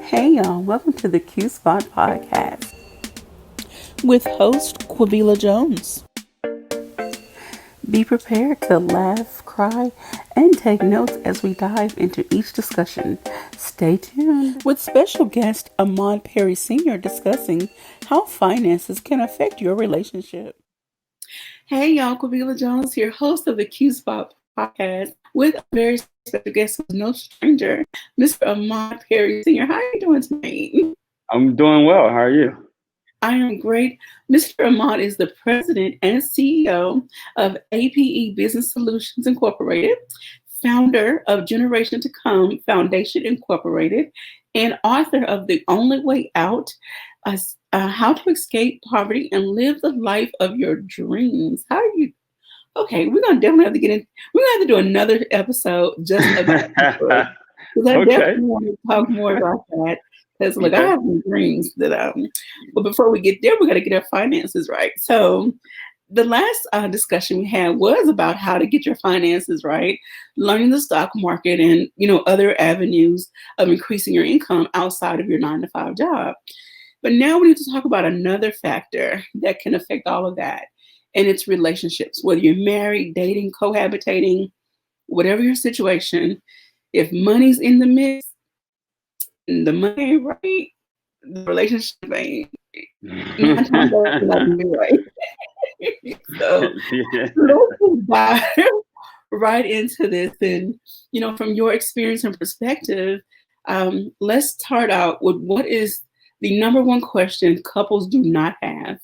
Hey y'all, welcome to the Q Spot Podcast with host Quavila Jones. Be prepared to laugh, cry, and take notes as we dive into each discussion. Stay tuned with special guest Ahmad Perry Sr. discussing how finances can affect your relationship. Hey y'all, Quavila Jones here, host of the Q Spot Podcast with a very special guest who's no stranger, Mr. Ahmad Perry Sr. How are you doing tonight? I'm doing well. How are you? I am great. Mr. Ahmad is the president and CEO of APE Business Solutions Incorporated, founder of Generation to Come Foundation Incorporated, and author of The Only Way Out, How to Escape Poverty and Live the Life of Your Dreams. How are you? Okay, we're going to definitely have to get in. We're going to have to do another episode just about because I Okay. definitely want to talk more about that. Because look, I Okay. have some dreams that but before we get there, we got to get our finances right. So the last discussion we had was about how to get your finances right, learning the stock market, and other avenues of increasing your income outside of your 9-to-5 job. But now we need to talk about another factor that can affect all of that, and it's relationships. Whether you're married, dating, cohabitating, whatever your situation, if money's in the mix, the money ain't right, the relationship ain't. 9 times out of 10, not gonna be right. So Yeah. let's just dive right into this. And from your experience and perspective, let's start out with what is the number one question couples do not have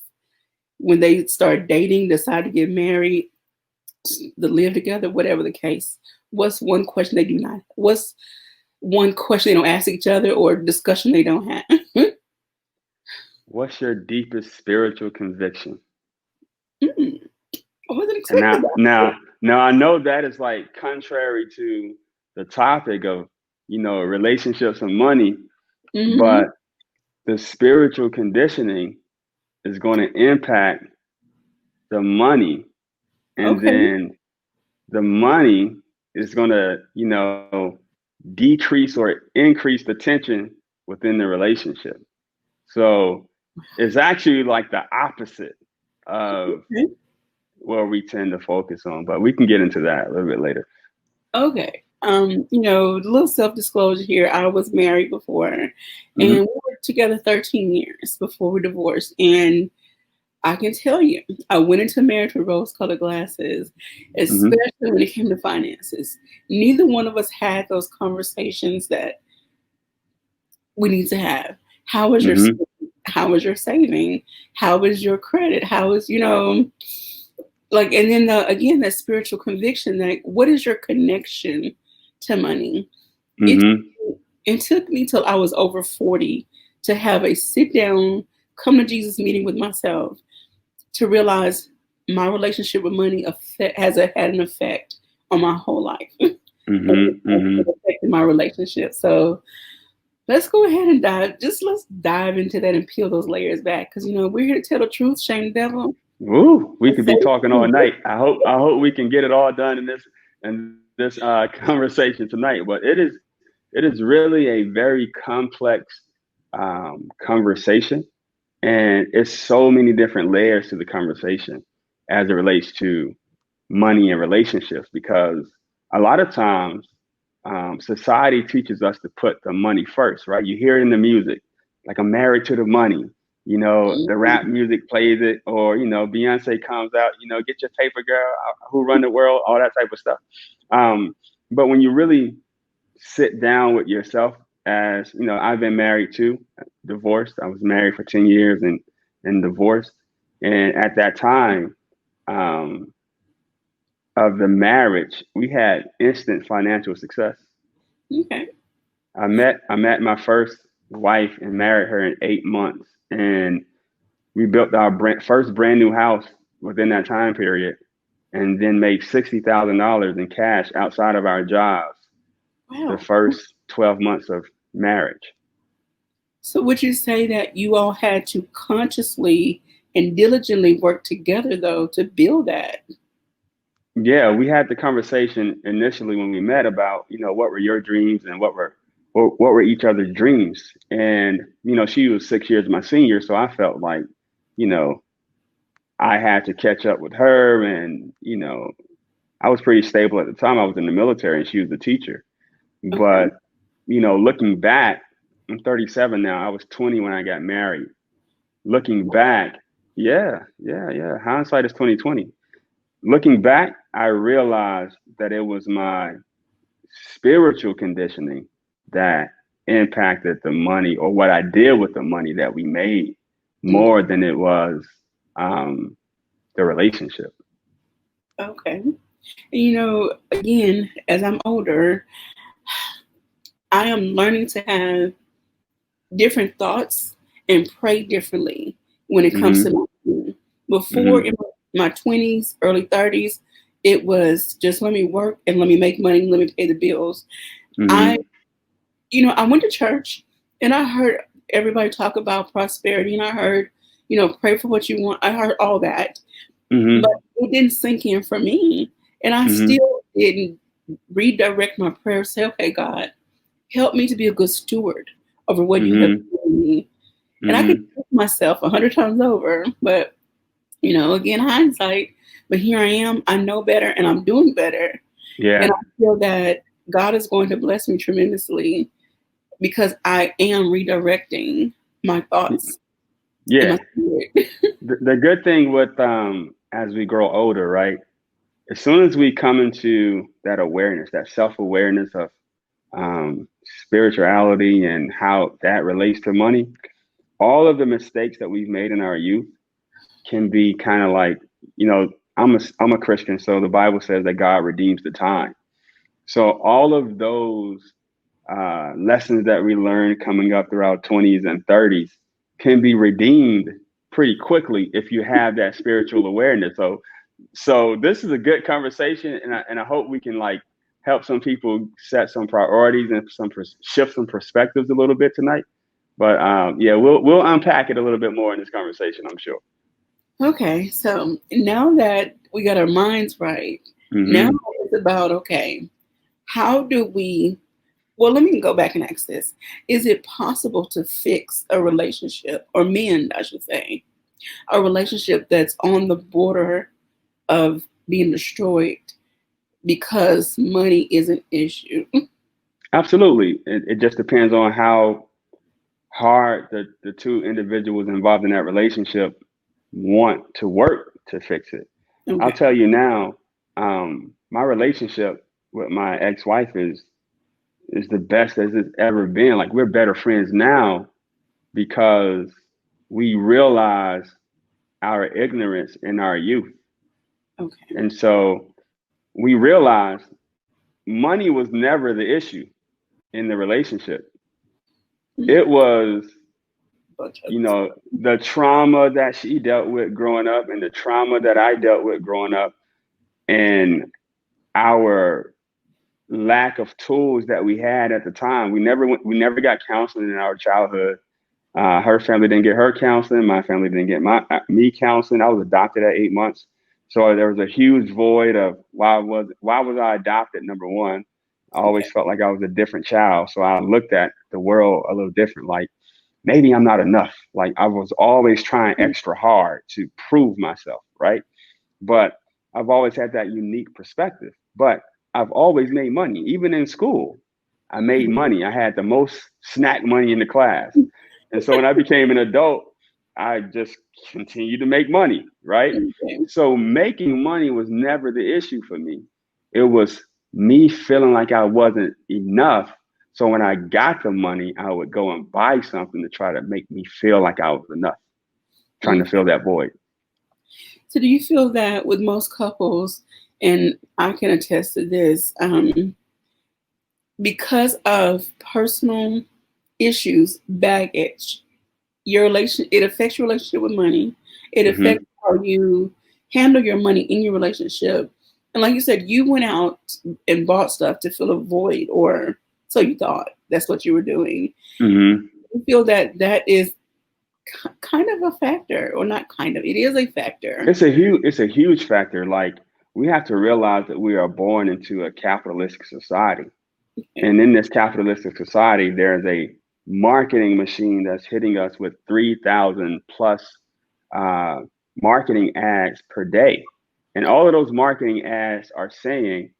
when they start dating, decide to get married, to live together, whatever the case. What's one question they do not? What's one question they don't ask each other or discussion they don't have? What's your deepest spiritual conviction? I wasn't And expecting now, that. now, now I know that is like contrary to the topic of, relationships and money, Mm-hmm. but the spiritual conditioning is going to impact the money, and Okay. then the money is going to, decrease or increase the tension within the relationship. So it's actually like the opposite of Okay. what we tend to focus on, but we can get into that a little bit later. Okay. A little self-disclosure here. I was married before, and we Hmm. were together 13 years before we divorced. And I can tell you, I went into marriage with rose-colored glasses, Hmm. especially when it came to finances. Neither one of us had those conversations that we need to have. How is your Hmm. how is your saving? How is your credit? How is like, and then again, that spiritual conviction, like, what is your connection to money? it Hmm. it took me till I was over 40 to have a sit down, come to Jesus meeting with myself to realize my relationship with money had an effect on my whole life. Hmm. Hmm. It affected my relationship. So let's go ahead and let's dive into that and peel those layers back, because we're here to tell the truth, shame the devil, Ooh, we and could say be the talking all truth. night. I hope we can get it all done in this conversation tonight. But it is really a very complex conversation, and it's so many different layers to the conversation as it relates to money and relationships, because a lot of times society teaches us to put the money first, right? You hear it in the music, like I'm married to the money. The rap music plays it, or Beyonce comes out, get your paper, girl, who run the world, all that type of stuff. Um, but when you really sit down with yourself, as I've been married too, divorced. I was married for 10 years and divorced, and at that time, um, of the marriage, we had instant financial success. Okay. I met my first wife and married her in 8 months, and we built our first brand new house within that time period, and then made $60,000 in cash outside of our jobs the Wow. first 12 months of marriage. So would you say that you all had to consciously and diligently work together though to build that? Yeah, we had the conversation initially when we met about, what were your dreams and what were what were each other's dreams. And, she was 6 years my senior. So I felt like, you know, I had to catch up with her. And, I was pretty stable at the time. I was in the military and she was a teacher. Okay. But, looking back, I'm 37 now. I was 20 when I got married. Looking back, yeah. Hindsight is 2020. Looking back, I realized that it was my spiritual conditioning that impacted the money or what I did with the money that we made Mm, more than it was um, the relationship. okay. Again, as I'm older, I am learning to have different thoughts and pray differently when it comes to Hmm. my money. Before, Hmm. in my 20s, early 30s, it was just let me work and let me make money, let me pay the bills. I, Hmm. I went to church and I heard everybody talk about prosperity and I heard, pray for what you want. I heard all that, but Hmm. it didn't sink in for me. And I Hmm. still didn't redirect my prayers, say, okay, God, help me to be a good steward over what you have Hmm. given me. And I could Hmm. trick myself 100 times over, but again, hindsight. But here I am. I know better, and I'm doing better. And Yeah. I feel that God is going to bless me tremendously because I am redirecting my thoughts and my Yeah. spirit. The good thing with as we grow older, right? As soon as we come into that awareness, that self-awareness of spirituality and how that relates to money, all of the mistakes that we've made in our youth can be kind of like, I'm a Christian, so the Bible says that God redeems the time. So all of those lessons that we learn coming up through our 20s and 30s can be redeemed pretty quickly if you have that spiritual awareness. So this is a good conversation, and I hope we can like help some people set some priorities and shift some perspectives a little bit tonight. But yeah, we'll unpack it a little bit more in this conversation, I'm sure. Okay, so now that we got our minds right, now Hmm. it's about okay, how do we? Well, let me go back and ask this: is it possible to fix a relationship, or mend, I should say, a relationship that's on the border of being destroyed because money is an issue? Absolutely. It just depends on how hard the two individuals involved in that relationship want to work to fix it. I'll Okay. tell you now, my relationship with my ex-wife is the best as it's ever been. Like we're better friends now because we realize our ignorance in our youth. Okay. And so we realized money was never the issue in the relationship. It was, Bunch of other stuff. the trauma that she dealt with growing up and the trauma that I dealt with growing up and our lack of tools that we had at the time. We never got counseling in our childhood. Her family didn't get her counseling. My family didn't get me counseling. I was adopted at 8 months, so there was a huge void of why was I adopted? Number one, I Okay. always felt like I was a different child, so I looked at the world a little different. Like maybe I'm not enough. Like I was always trying extra hard to prove myself, right? But I've always had that unique perspective. But I've always made money, even in school. I made money. I had the most snack money in the class. And so when I became an adult, I just continued to make money, right? Okay. So making money was never the issue for me. It was me feeling like I wasn't enough. So when I got the money, I would go and buy something to try to make me feel like I was enough, trying to Okay. fill that void. So, do you feel that with most couples, and I can attest to this, because of personal issues, baggage, it affects your relationship with money. It Hmm. affects how you handle your money in your relationship. And like you said, you went out and bought stuff to fill a void, or so you thought. That's what you were doing. Hmm. You feel that that is kind of a factor, or not kind of, it is a factor. It's a huge factor. Like we have to realize that we are born into a capitalistic society. And in this capitalistic society, there's a marketing machine that's hitting us with 3,000 plus uh, marketing ads per day. And all of those marketing ads are saying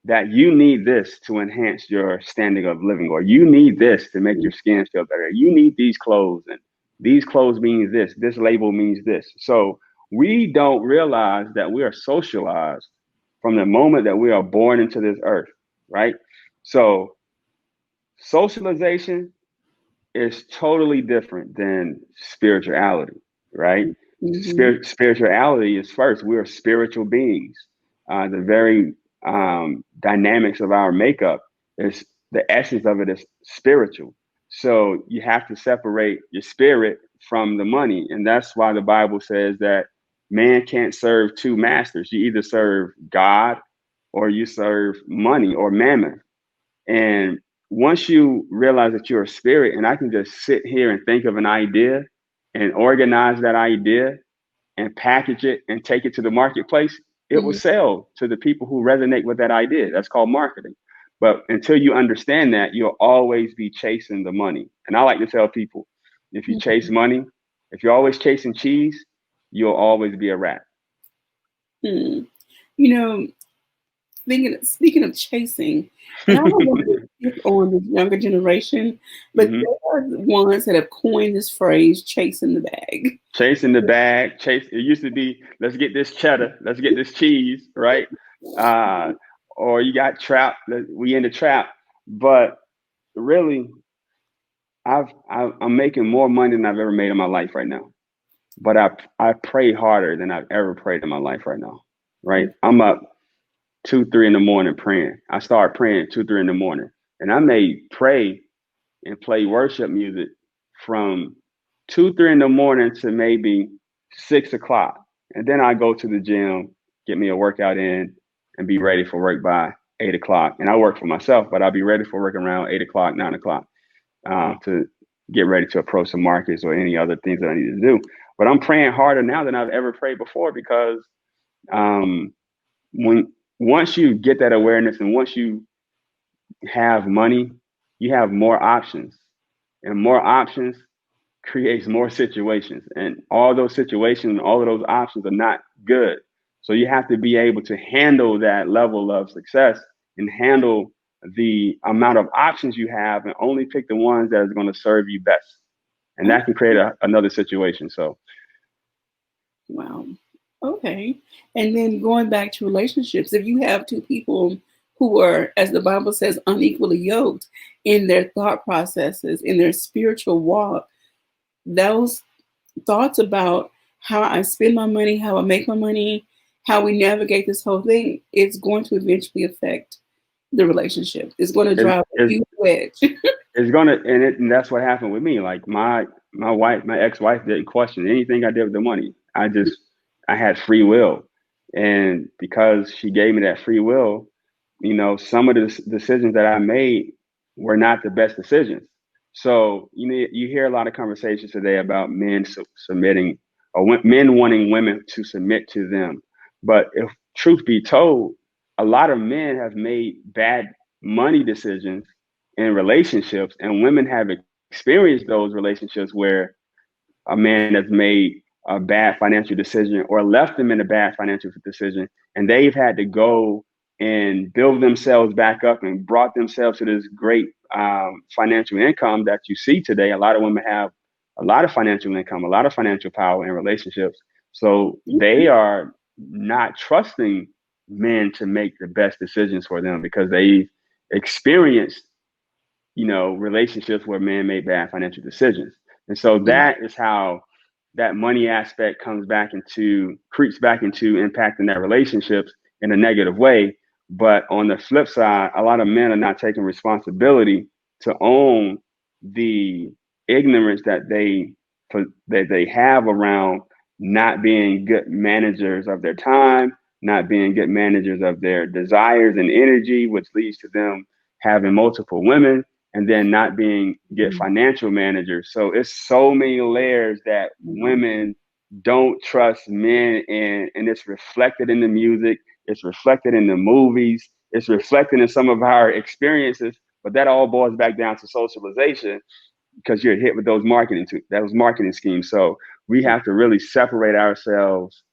that you need this to enhance your standing of living, or you need this to make your skin feel better. You need these clothes, and these clothes means this label means this. So we don't realize that we are socialized from the moment that we are born into this earth, right? So socialization is totally different than spirituality, right? Mm-hmm. Spirituality is first. We are spiritual beings. The very dynamics of our makeup is the essence of it is spiritual. So you have to separate your spirit from the money. And that's why the Bible says that man can't serve two masters. You either serve God or you serve money or mammon. And once you realize that you're a spirit, and I can just sit here and think of an idea and organize that idea and package it and take it to the marketplace, it will Mm-hmm. sell to the people who resonate with that idea. That's called marketing. But until you understand that, you'll always be chasing the money. And I like to tell people, if you chase money, if you're always chasing cheese, you'll always be a rat. Mm-hmm. You know, speaking of chasing, and I don't want to pick on the younger generation, but Hmm. they are the ones that have coined this phrase "chasing the bag." Chasing the bag. Chase. It used to be, let's get this cheddar, let's get this cheese, right? Uh, or you got trapped. We in the trap. But really, I'm making more money than I've ever made in my life right now. But I pray harder than I've ever prayed in my life right now. Right? I'm up 2, 3 in the morning praying. I start praying 2, 3 in the morning, and I may pray and play worship music from 2, 3 in the morning to maybe 6 o'clock. And then I go to the gym, get me a workout in, and be ready for work by 8 o'clock. And I work for myself, but I'll be ready for work around 8 o'clock, 9 o'clock to get ready to approach some markets or any other things that I need to do. But I'm praying harder now than I've ever prayed before because um, when once you get that awareness and once you have money, you have more options, and more options creates more situations, and all those situations, all of those options are not good. So you have to be able to handle that level of success and handle the amount of options you have, and only pick the ones that is going to serve you best. And Oh, that can create another situation. So wow. Okay. And then going back to relationships, if you have two people who are, as the Bible says, unequally yoked in their thought processes, in their spiritual walk, those thoughts about how I spend my money, how I make my money, how we navigate this whole thing, it's going to eventually affect the relationship. It's going to it's, drive a it's, huge wedge. it's gonna, and that's what happened with me. Like my wife, my ex-wife didn't question anything I did with the money. I had free will, and because she gave me that free will, some of the decisions that I made were not the best decisions. So you hear a lot of conversations today about men submitting, or men wanting women to submit to them. But if truth be told, a lot of men have made bad money decisions in relationships, and women have experienced those relationships where a man has made a bad financial decision or left them in a bad financial decision, and they've had to go and build themselves back up and brought themselves to this great financial income that you see today. A lot of women have a lot of financial income, a lot of financial power in relationships. So they are not trusting men to make the best decisions for them because they experienced relationships where men made bad financial decisions. And so that is how that money aspect creeps back into impacting their relationships in a negative way. But on the flip side, a lot of men are not taking responsibility to own the ignorance that they have around not being good managers of their time, not being good managers of their desires and energy, which leads to them having multiple women, and then not being good financial managers. So it's so many layers that women don't trust men in, and it's reflected in the music, it's reflected in the movies, It's reflecting in some of our experiences, but that all boils back down to socialization because you're hit with those marketing schemes. So we have to really separate ourselves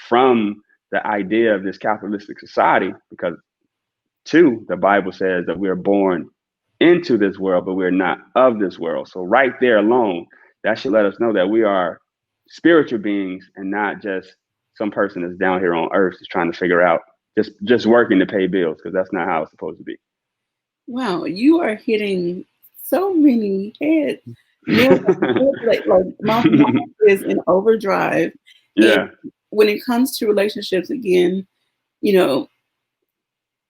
from the idea of this capitalistic society because two, the Bible says that we're born into this world, but we're not of this world. So right there alone, that should let us know that we are spiritual beings and not just some person that's down here on earth just trying to figure out just working to pay bills because that's not how it's supposed to be. Wow, you are hitting so many heads. Nails on the head. Like my mind is in overdrive. And Yeah. when it comes to relationships, again, you know,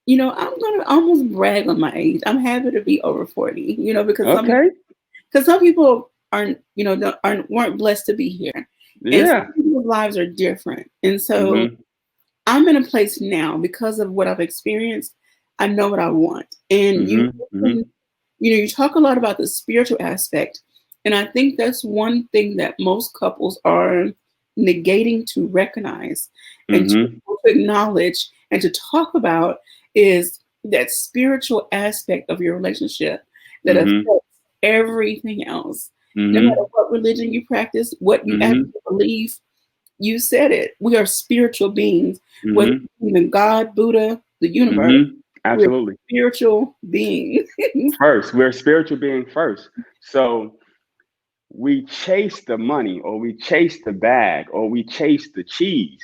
I'm gonna almost brag on my age. I'm happy to be over 40. Okay. Because some people aren't, weren't blessed to be here, and some Yeah. people's lives are different. And so Mhm. I'm in a place now because of what I've experienced. I know what I want, and Mhm. Mhm. you talk a lot about the spiritual aspect, and I think that's one thing that most couples are negating to recognize and to Mhm. acknowledge and to talk about is that spiritual aspect of your relationship that Mhm. affects everything else. No matter Mhm. what religion you practice, what you actually Mhm. believe, you said it. We are spiritual beings, whether Mhm. you believe in God, Buddha, the universe. Mhm. We're Absolutely. spiritual beings. First, we're a spiritual being first. So we chase the money or we chase the bag or we chase the cheese,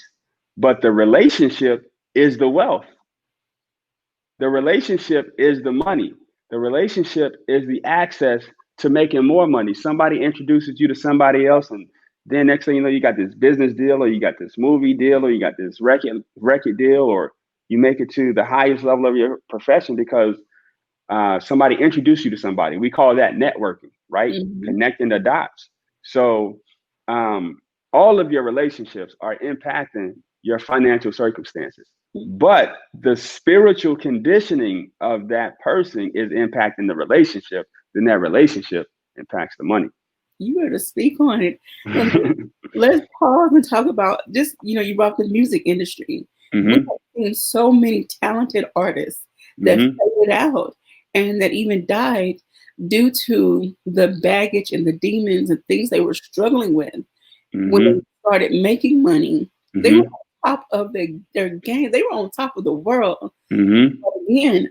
but the relationship is the wealth. The relationship is the money. The relationship is the access to making more money. Somebody introduces you to somebody else, and then next thing you know, you got this business deal, or you got this movie deal, or you got this record deal, or you make it to the highest level of your profession because somebody introduced you to somebody. We call that networking, right? Mhm. Connecting the dots. So um, all of your relationships are impacting your financial circumstances, but the spiritual conditioning of that person is impacting the relationship. Then that relationship impacts the money. You better speak on it. And let's pause and talk about just, you brought up the music industry. We Hmm. have seen so many talented artists that Hmm. faded out and that even died due to the baggage and the demons and things they were struggling with. When they Hmm. started making money, they were Hmm. on top of their game. They were on top of the world. Hmm. But again,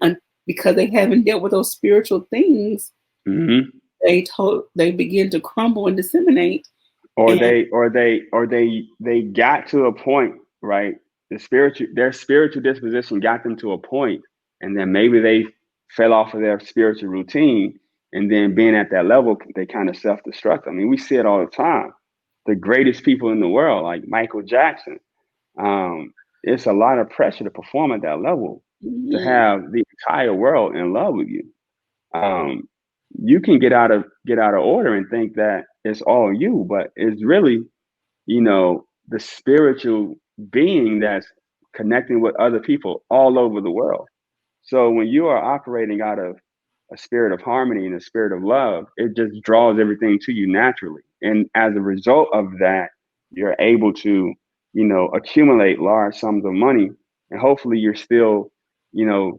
because they haven't dealt with those spiritual things, Hmm. they begin to crumble and disseminate. or And they or they or they got to a point, right? Their spiritual disposition got them to a point, and then maybe they fell off of their spiritual routine, and then being at that level they kind of self-destruct. I mean, we see it all the time. The greatest people in the world, like Michael Jackson, it's a lot of pressure to perform at that level, to mhm, have the entire world in love with you. um, you can get out of order and think that it's all you, but it's really, the spiritual being that's connecting with other people all over the world. So when you are operating out of a spirit of harmony and a spirit of love, it just draws everything to you naturally. And as a result of that, you're able to, accumulate large sums of money. And hopefully you're still, you know,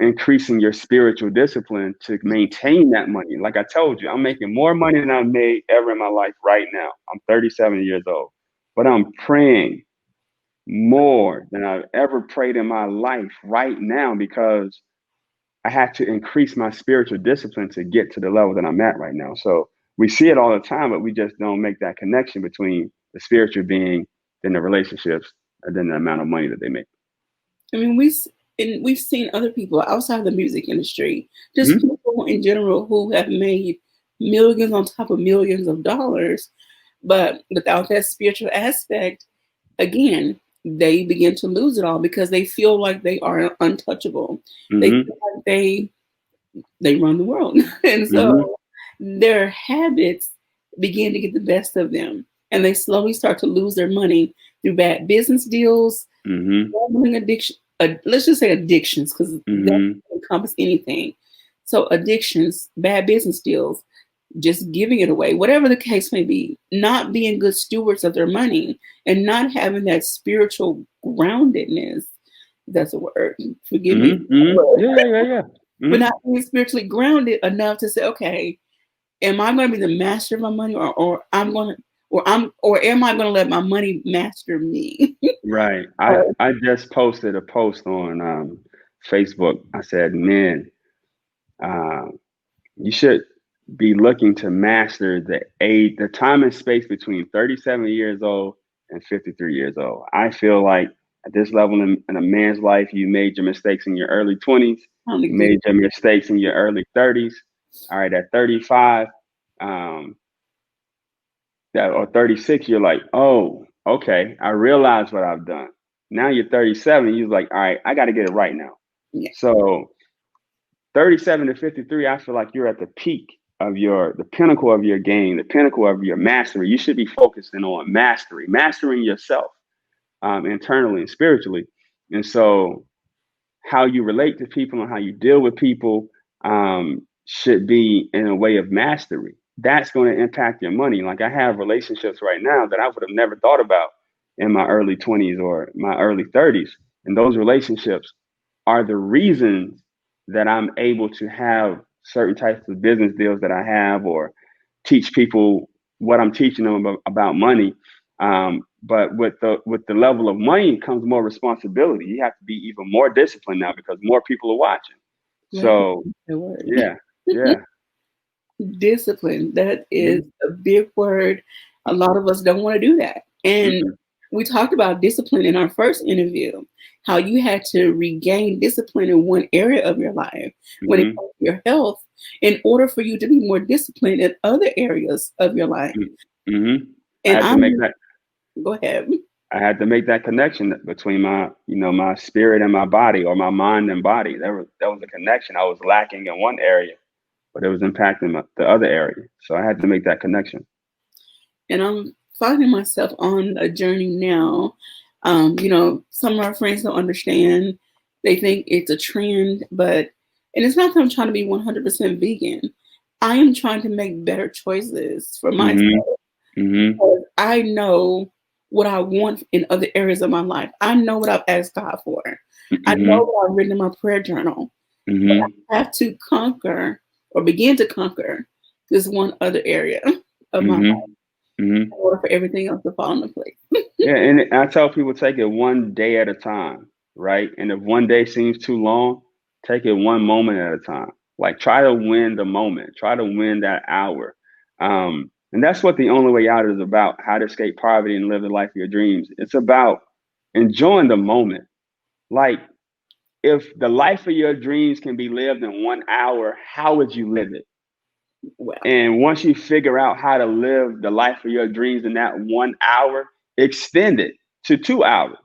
increasing your spiritual discipline to maintain that money. Like I told you, I'm making more money than I've made ever in my life right now. I'm 37 years old, but I'm praying more than I've ever prayed in my life right now because I had to increase my spiritual discipline to get to the level that I'm at right now. So we see it all the time, but we just don't make that connection between the spiritual being, then the relationships, and then the amount of money that they make. I mean, we've seen other people outside of the music industry, just Hmm. people in general who have made millions on top of millions of dollars, but without that spiritual aspect, again, they begin to lose it all because they feel like they are untouchable. They Hmm. feel like they run the world, and Hmm. so their habits begin to get the best of them, and they slowly start to lose their money through bad business deals, Hmm. gambling addiction. Let's just say addictions, because that Hmm. can encompass anything. So addictions, bad business deals, just giving it away, whatever the case may be, not being good stewards of their money and not having that spiritual groundedness. That's a word. Forgive me. Mm-hmm. Mm-hmm. Yeah, yeah, yeah, yeah. But Mm-hmm. not being spiritually grounded enough to say, okay, am I going to be the master of my money, or I'm going to, or am I going to let my money master me? Right. uh, I just posted a post on Facebook. I said, man, uh, you should be looking to master the time and space between 37 years old and 53 years old. I feel like at this level in a man's life, you made your mistakes in your early 20s, Trying to you get made your mistakes in your early 30s. All right, at 35, um, or 36, you're like, oh, okay, I realize what I've done. Now you're 37, you're like, all right, I got to get it right now. yeah, So 37 to 53, I feel like you're at the peak of the pinnacle of your game, the pinnacle of your mastery. You should be focusing on mastering yourself internally and spiritually. And so how you relate to people and how you deal with people should be in a way of mastery. That's going to impact your money. Like I have relationships right now that I would have never thought about in my early 20s or my early 30s. And those relationships are the reasons that I'm able to have certain types of business deals that I have or teach people what I'm teaching them about money. But with the level of money comes more responsibility. You have to be even more disciplined now because more people are watching. glad you So used that word. yeah, yeah. Discipline. That is Mm-hmm. a big word. A lot of us don't want to do that. And Mm-mm. we talked about discipline in our first interview, how you had to regain discipline in one area of your life when it Mm-hmm. comes to your health in order for you to be more disciplined in other areas of your life. Mm-hmm. I And had to make that. go ahead. I had to make that connection between my spirit and my body, or my mind and body. There was a connection. I was lacking in one area, but it was impacting the other area. So I had to make that connection. And I'm finding myself on a journey now. Some of our friends don't understand. They think it's a trend, and it's not that I'm trying to be 100% vegan. I am trying to make better choices for myself. Mm-hmm. Mm-hmm. Because I know what I want in other areas of my life. I know what I've asked God for. I know Mm-hmm. what I've written in my prayer journal. But Mm-hmm. I have to conquer or begin to conquer this one other area of my life Mm-hmm. Mm-hmm. in order for everything else to fall into place. Yeah, and I tell people take it one day at a time, right? And if one day seems too long, take it one moment at a time. Like try to win the moment, try to win that hour. And that's what the only way out is about, how to escape poverty and live the life of your dreams. It's about enjoying the moment. Like if the life of your dreams can be lived in 1 hour, how would you live it? Well, And once you figure out how to live the life of your dreams in that 1 hour, extend it to 2 hours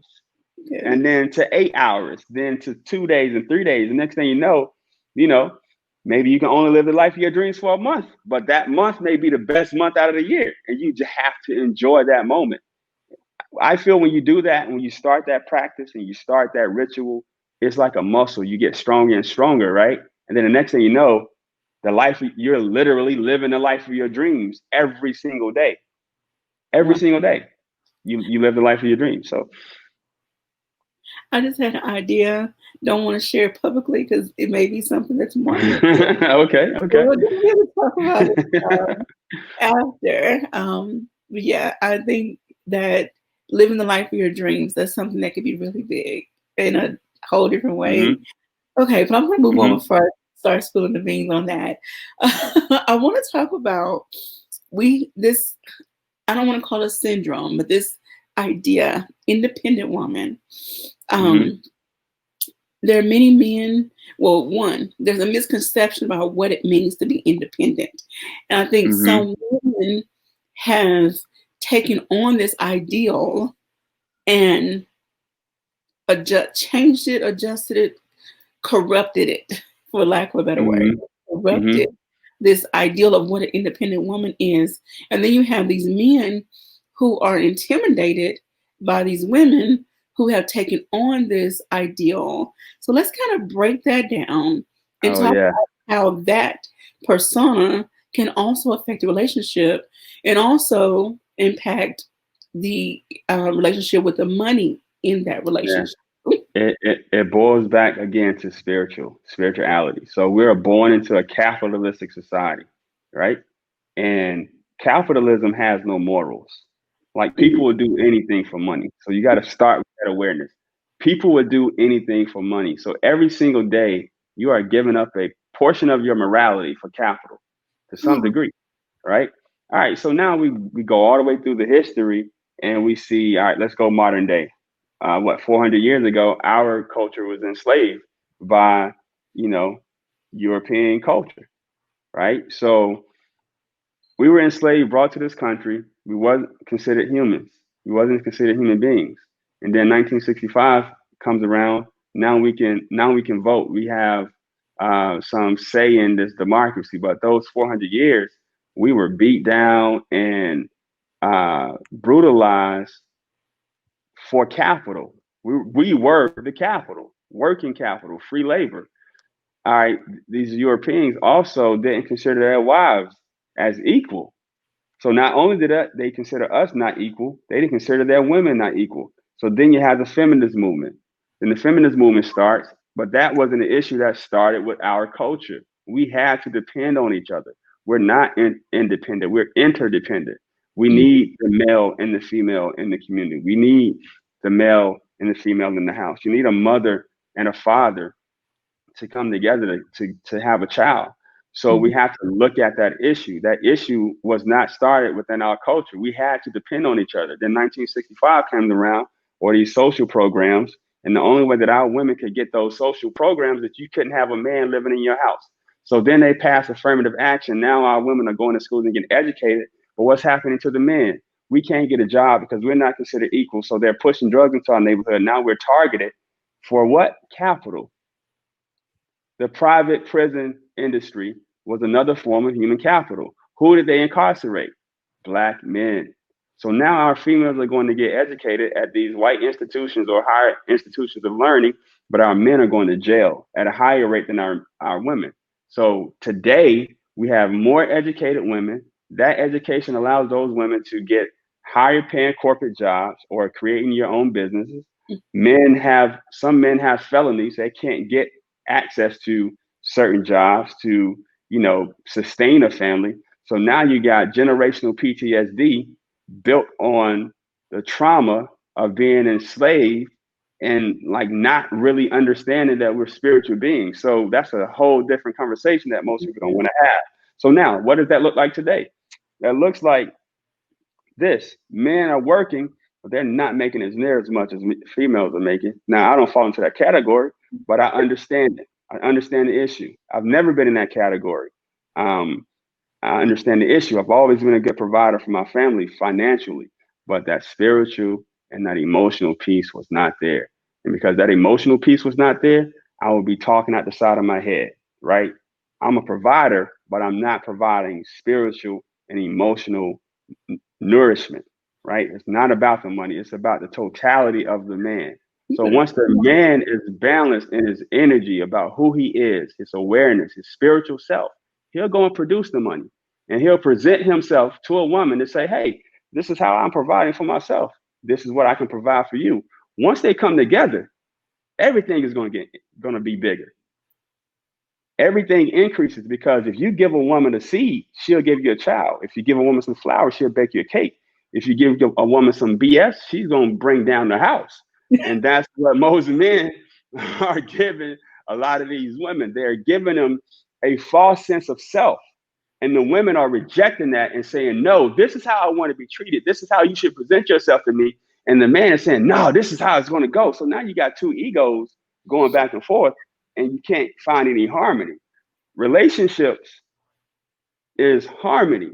yeah, and then to 8 hours, then to 2 days and 3 days. The next thing you know, maybe you can only live the life of your dreams for a month, but that month may be the best month out of the year. And you just have to enjoy that moment. I feel when you do that, when you start that practice and you start that ritual, it's like a muscle. You get stronger and stronger, right? And then the next thing you know, you're literally living the life of your dreams every single day. Every well, single day, you live the life of your dreams. So, I just had an idea. Don't want to share it publicly because it may be something that's marketed. okay, But okay. we're going to talk about it after. But yeah, I think that living the life of your dreams, that's something that could be really big in a whole different way. Hmm. Okay, but I'm going to move on Hmm. before I start spilling the beans on that. I want to talk about this, I don't want to call it syndrome, but this idea, independent woman. Hmm. Um, there are many men, well, one, there's a misconception about what it means to be independent. And I think Hmm. some women have taken on this ideal and changed it, adjusted it, corrupted it, for lack of a better word, Hmm. Hmm. corrupted this ideal of what an independent woman is. And then you have these men who are intimidated by these women who have taken on this ideal. So let's kind of break that down and Oh talk yeah. about how that persona can also affect the relationship and also impact the relationship with the money in that Yeah. relationship. It boils back again to spirituality. So we're born into a capitalistic society, right? And capitalism has no morals. Like Mhm. people would do anything for money. So you got to start with that awareness. People would do anything for money. So every single day you are giving up a portion of your morality for capital to some Oh, degree, right? All right. So now we go all the way through the history and we see, all right, let's go modern day. 400 years ago, our culture was enslaved by, you know, European culture, right? So we were enslaved, brought to this country. We wasn't considered humans. We wasn't considered human beings. And then 1965 comes around. Now we can vote. We have some say in this democracy. But those 400 years, we were beat down and brutalized for capital. We were the capital, working capital, free labor. All right, these Europeans also didn't consider their wives as equal. So not only did they consider us not equal, they didn't consider their women not equal. So then you have the feminist movement. Then the feminist movement starts, but that wasn't an issue that started with our culture. We had to depend on each other. We're not independent, we're interdependent. We mm, need the male and the female in the community. We need the male and the female in the house. You need a mother and a father to come together to have a child. So we mm, have to look at that issue. That issue was not started within our culture. We had to depend on each other. Then 1965 came around, or these social programs, and the only way that our women could get those social programs is that you couldn't have a man living in your house. So then they passed affirmative action. Now our women are going to schools and getting educated. But what's happening to the men? We can't get a job because we're not considered equal. So they're pushing drugs into our neighborhood. Now we're targeted for what? Capital. The private prison industry was another form of human capital. Who did they incarcerate? Black men. So now our females are going to get educated at these white institutions or higher institutions of learning, but our men are going to jail at a higher rate than our women. So today we have more educated women. That education allows those women to get higher paying corporate jobs or creating your own businesses. Some men have felonies. They can't get access to certain jobs to, sustain a family. So now you got generational PTSD built on the trauma of being enslaved and like not really understanding that we're spiritual beings. So that's a whole different conversation that most people don't want to have. So now, what does that look like today? That looks like this: men are working, but they're not making as near as much as females are making. Now, I don't fall into that category, but I understand it. I understand the issue. I've never been in that category. Um, I understand the issue. I've always been a good provider for my family financially, but that spiritual and that emotional piece was not there. And because that emotional piece was not there, I would be talking at the side of my head, right? I'm a provider, but I'm not providing spiritual and emotional nourishment, right? It's not about the money, it's about the totality of the man. you So better once the come on. man is balanced in his energy about who he is, his awareness, his spiritual self, he'll go and produce the money. And he'll present himself to a woman to say, hey, this is how I'm providing for myself. This is what I can provide for you. Once they come together, everything is going to be bigger. Everything increases because if you give a woman a seed, she'll give you a child. If you give a woman some flour, she'll bake you a cake. If you give a woman some BS, she's going to bring down the house. And that's what most men are giving a lot of these women. They're giving them a false sense of self. And the women are rejecting that and saying, no, this is how I want to be treated. This is how you should present yourself to me. And the man is saying, no, this is how it's going to go. So now you got two egos going back and forth, and you can't find any harmony. Relationships is harmony.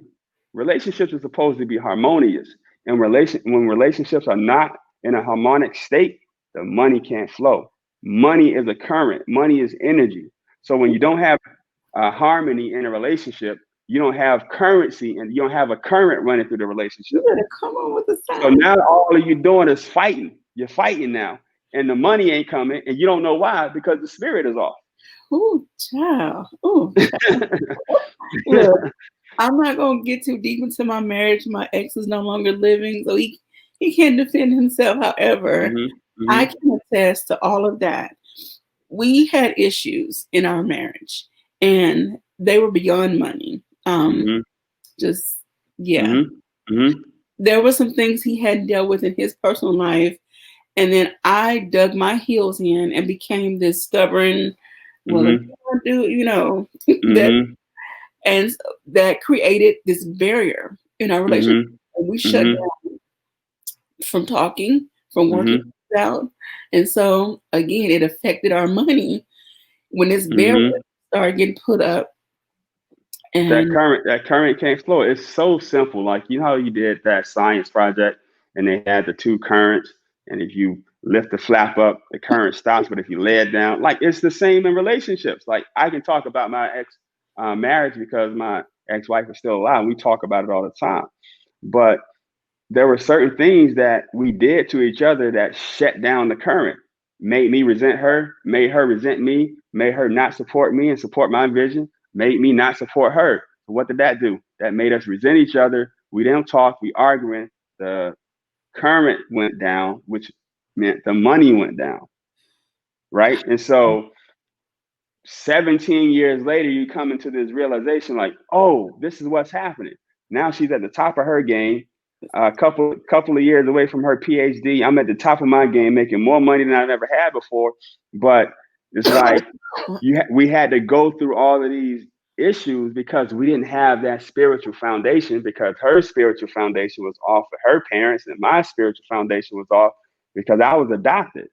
Relationships are supposed to be harmonious. And when relationships are not in a harmonic state, the money can't flow. Money is a current. Money is energy. So when you don't have harmony in a relationship, you don't have currency and you don't have a current running through the relationship. You better come on with the So sign. now all you doing is fighting. You're fighting now. And the money ain't coming and you don't know why because the spirit is off. Ooh, child. Ooh, child. Look, I'm not gonna get too deep into my marriage. My ex is no longer living, so he can't defend himself. However, hmm I Mhm. can attest to all of that. We had issues in our marriage, and they were beyond money. Mhm. Just yeah, Mhm. Mhm. there were some things he had dealt with in his personal life, and then I dug my heels in and became this stubborn. Well, if you Mhm. want to do, that, Mhm. and that created this barrier in our relationship. Mhm. And we shut Mhm. down from talking, from working Mhm. out, and so again, it affected our money when this barrier Mhm. started getting put up. That And current can't flow. It's so simple. Like you know how you did that science project and they had the two currents, and if you lift the flap up, the current stops. But if you lay it down, like it's the same in relationships. Like I can talk about my ex marriage because my ex-wife is still alive. We talk about it all the time. But there were certain things that we did to each other that shut down the current, made me resent her, made her resent me, made her not support me and support my vision, made me not support her. So what did that do? That made us resent each other. We didn't talk, we arguing. The current went down, which meant the money went down, right? And so 17 years later, you come into this realization like, oh, this is what's happening. Now she's at the top of her game, a couple of years away from her PhD. I'm at the top of my game, making more money than I've ever had before. But it's like we had to go through all of these issues because we didn't have that spiritual foundation because her spiritual foundation was off of her parents and my spiritual foundation was off because I was adopted.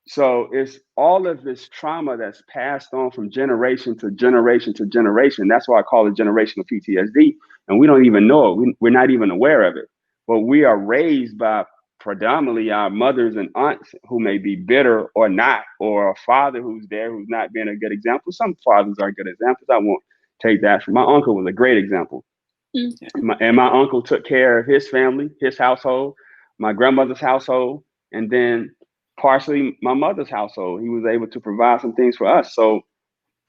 So it's all of this trauma that's passed on from generation to generation to generation. That's why I call it generational PTSD. And we don't even know it. We're not even aware of it. But we are raised by predominantly our mothers and aunts who may be bitter or not, or a father who's there who's not being a good example. Some fathers are good examples. I won't take that from my uncle was a great example. okay. And my uncle took care of his family, his household, my grandmother's household, and then partially my mother's household. He was able to provide some things for us. So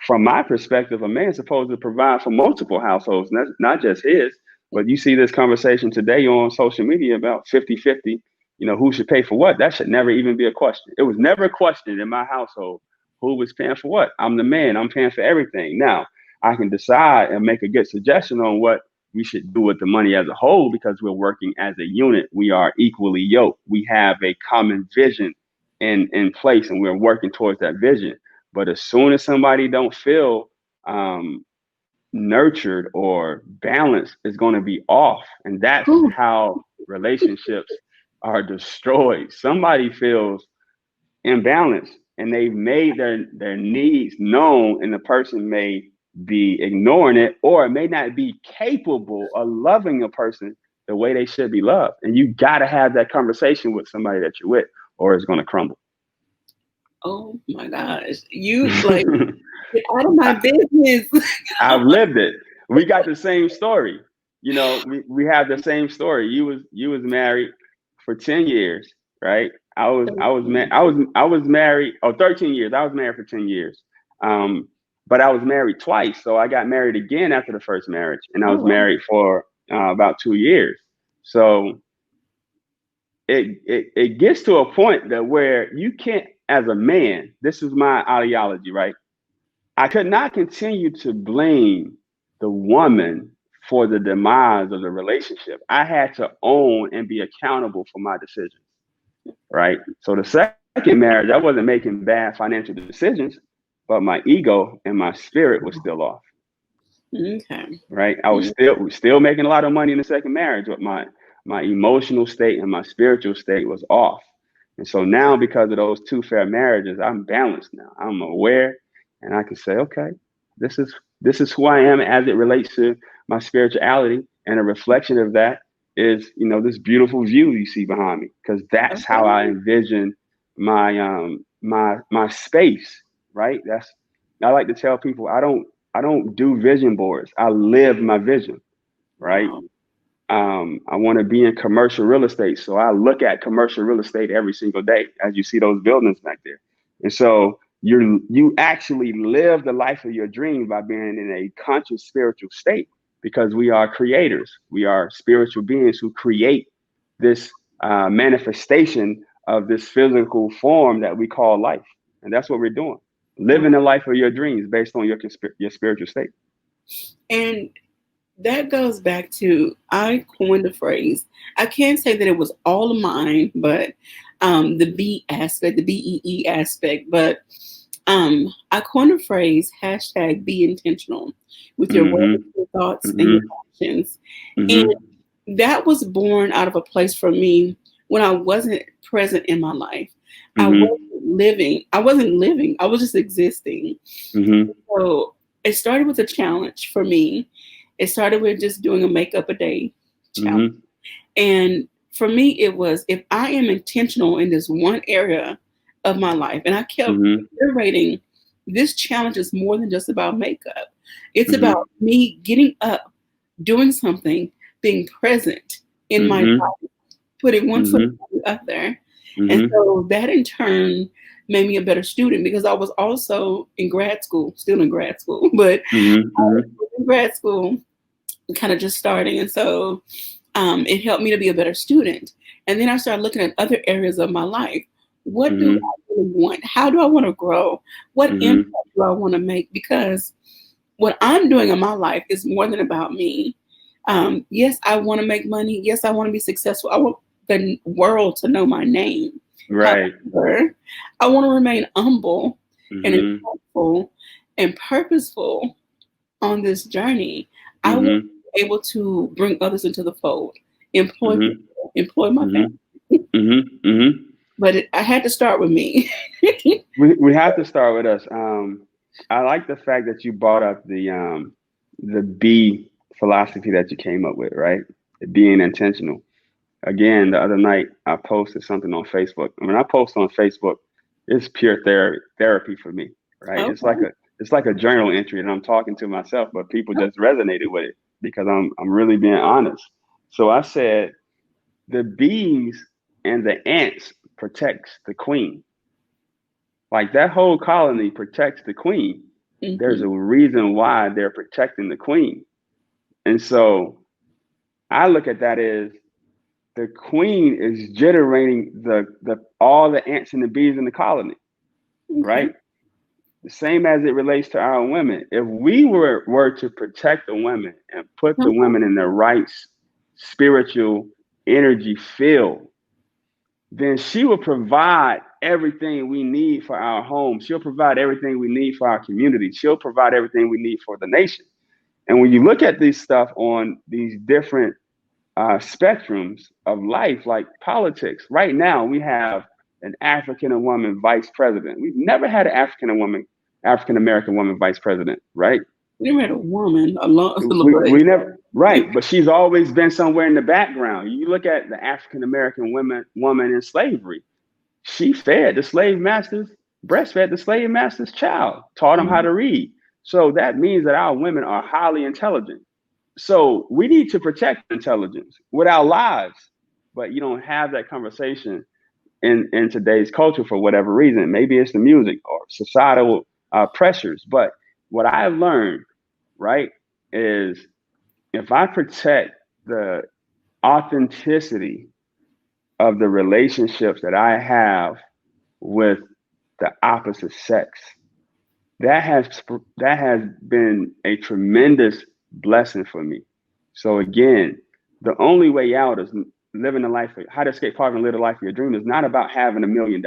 from my perspective, a man's supposed to provide for multiple households, not just his. But you see this conversation today on social media about 50-50, who should pay for what? That should never even be a question. It was never a question in my household who was paying for what. I'm the man, I'm paying for everything. Now, I can decide and make a good suggestion on what we should do with the money as a whole because we're working as a unit. We are equally yoked. We have a common vision in place and we're working towards that vision. But as soon as somebody don't feel um, nurtured or balanced, it's going to be off, and that's Whew. how relationships are destroyed. Somebody feels imbalanced, and they've made their needs known, and the person may be ignoring it, or it may not be capable of loving a person the way they should be loved. And you got to have that conversation with somebody that you're with, or it's going to crumble. Oh my gosh. You like get out of my business. I've lived it. We got the same story. We have the same story. You was married for 10 years, right? I was married 13 years. I was married for 10 years. Um, but I was married twice. So I got married again after the first marriage and I Oh was wow. married for about 2 years. So it gets to a point that where you can't, as a man, this is my ideology, right? I could not continue to blame the woman for the demise of the relationship. I had to own and be accountable for my decisions, right? So the second marriage, I wasn't making bad financial decisions, but my ego and my spirit was still off, Okay. right? I was still making a lot of money in the second marriage, but my emotional state and my spiritual state was off. And so now, because of those two fair marriages, I'm balanced now. I'm aware, and I can say, okay, this is this is who I am as it relates to my spirituality, and a reflection of that is, this beautiful view you see behind me, because that's how I Okay. envision my space. Right? I like to tell people I don't do vision boards. I live my vision. Right? Wow. I want to be in commercial real estate. So I look at commercial real estate every single day as you see those buildings back there. And so you actually live the life of your dream by being in a conscious spiritual state, because we are creators. We are spiritual beings who create this manifestation of this physical form that we call life. And that's what we're doing. Living the life of your dreams based on your spiritual state. And that goes back to, I coined the phrase. I can't say that it was all of mine, but the B aspect, the BEE aspect. But I coined the phrase hashtag be intentional with your words, Mm-hmm. your thoughts, and your Mm-hmm. actions. And Mm-hmm. that was born out of a place for me when I wasn't present in my life. Mm-hmm. I wasn't living. I was just existing. Mm-hmm. So it started with a challenge for me. It started with just doing a makeup a day challenge. Mm-hmm. And for me, it was, if I am intentional in this one area of my life, and I kept Mm-hmm. reiterating, this challenge is more than just about makeup. It's Mm-hmm. about me getting up, doing something, being present in my Mm-hmm. life, putting one foot Mm-hmm. in the other. And Mm-hmm. so that in turn made me a better student, because I was also in grad school, still in grad school, but I was Mm-hmm. in grad school, kind of just starting. And so it helped me to be a better student. And then I started looking at other areas of my life. What do Mm-hmm. I really want? How do I want to grow? What impact Mm-hmm. do I want to make? Because what I'm doing in my life is more than about me. Yes, I want to make money. Yes, I want to be successful. I want the world to know my name. Right. However, I want to remain humble and Mm-hmm. insightful and purposeful on this journey. I want Mm-hmm. to be able to bring others into the fold, employ Mm-hmm. people, employ my family. Mm-hmm. Mm-hmm. Mm-hmm. But I had to start with me. We have to start with us. I like the fact that you brought up the B philosophy that you came up with, right? Being intentional. Again, the other night I posted something on Facebook. When I post on Facebook, it's pure therapy for me, right? Okay. It's like a journal entry, and I'm talking to myself, but people just resonated with it because I'm really being honest. So I said the bees and the ants protects the queen. Like that whole colony protects the queen. There's Hmm. a reason why they're protecting the queen. And so I look at that as the queen is generating the all the ants and the bees in the colony, Okay. right? The same as it relates to our women. If we were to protect the women and put the Come women in the right spiritual energy field, then she will provide everything we need for our home. She'll provide everything we need for our community. She'll provide everything we need for the nation. And when you look at this stuff on these different spectrums of life, like politics, right now we have an African woman vice president. We've never had an African American woman vice president, right? We met a woman a long, We never, right, but she's always been somewhere in the background. You look at the African American woman in slavery. She fed the slave masters, breastfed the slave master's child, taught them how to read. So that means that our women are highly intelligent. So we need to protect intelligence with our lives, but you don't have that conversation in today's culture for whatever reason. Maybe it's the music or societal pressures. But what I've learned, right, is if I protect the authenticity of the relationships that I have with the opposite sex, that has that has been a tremendous blessing for me. So again, the only way out is living the life. How to escape poverty and live the life of your dream is not about having $1 million.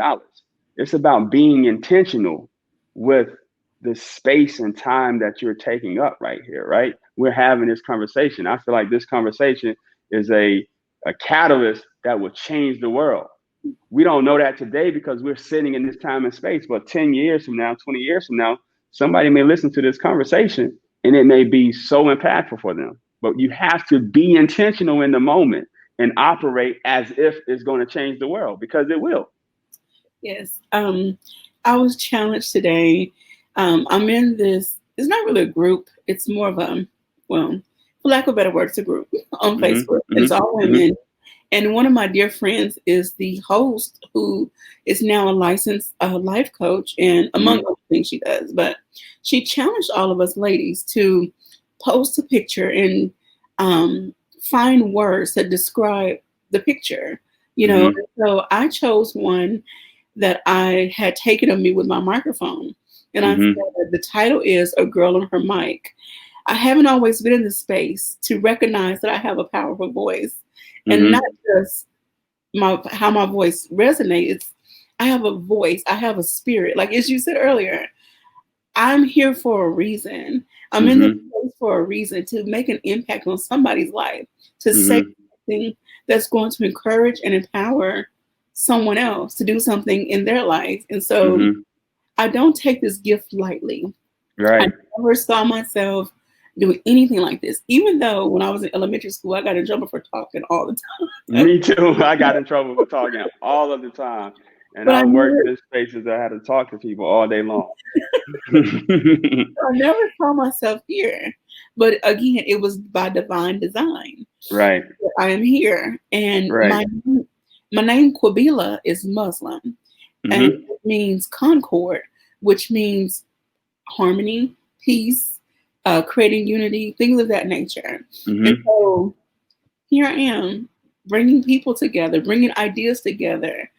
It's about being intentional with the space and time that you're taking up right here. Right, we're having this conversation. I feel like this conversation is a catalyst that will change the world. We don't know that today because we're sitting in this time and space, but 10 years from now, 20 years from now, somebody may listen to this conversation and it may be so impactful for them. But you have to be intentional in the moment and operate as if it's going to change the world, because it will. Yes. I was challenged today. I'm in this, it's not really a group, it's more of a, well, for lack of a better word, it's a group on Mm-hmm, Facebook. It's mm-hmm, all mm-hmm, women. And one of my dear friends is the host, who is now a licensed life coach, and among mm-hmm, other things she does. But she challenged all of us ladies to post a picture and find words that describe the picture. you know. Mm-hmm. And so I chose one that I had taken of me with my microphone. And I said, Mm-hmm. the title is A Girl on Her Mic. I haven't always been in the space to recognize that I have a powerful voice, and not Mm-hmm. just how my voice resonates. I have a voice, I have a spirit. Like as you said earlier, I'm here for a reason. I'm in this Mm-hmm. place for a reason to make an impact on somebody's life, to say Mm-hmm. something that's going to encourage and empower someone else to do something in their life. And so Mm-hmm. I don't take this gift lightly. I Right. never saw myself doing anything like this, even though when I was in elementary school, I got in trouble for talking all the time. Me too. I got in trouble for talking all of the time. And But I worked in spaces that I had to talk to people all day long. I never saw myself here. But again, it was by divine design. Right. I am here, and Right. my name Quabila is Muslim, and Mm-hmm. it means concord, which means harmony, peace, creating unity, things of that nature. And Mm-hmm. so here I am, bringing people together, bringing ideas together,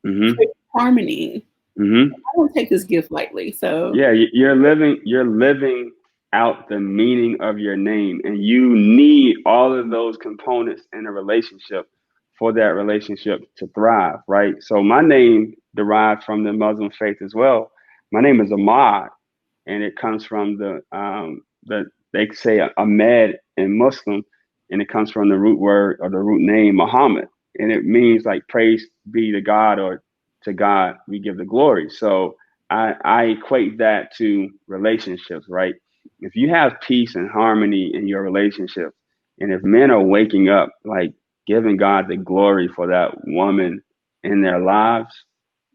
Mm-hmm. creating harmony. Mm-hmm. I don't take this gift lightly. So Yeah, you're living out the meaning of your name, and you need all of those components in a relationship for that relationship to thrive, right? So my name derived from the Muslim faith as well. My name is Ahmad, and it comes from the they say Ahmed in Muslim, and it comes from the root word or the root name Muhammad, and it means like praise be to God, or to God we give the glory. So I equate that to relationships, right? If you have peace and harmony in your relationship, and if men are waking up like giving God the glory for that woman in their lives,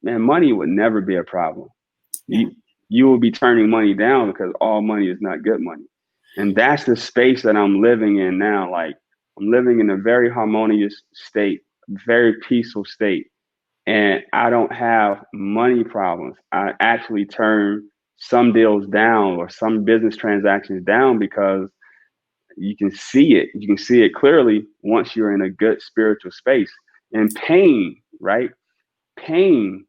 man, money would never be a problem. yeah, You will be turning money down because all money is not good money. And that's the space that I'm living in now. Like I'm living in a very harmonious state, very peaceful state, and I don't have money problems. I actually turn some deals down or some business transactions down because you can see it. You can see it clearly once you're in a good spiritual space. And pain, right? Pain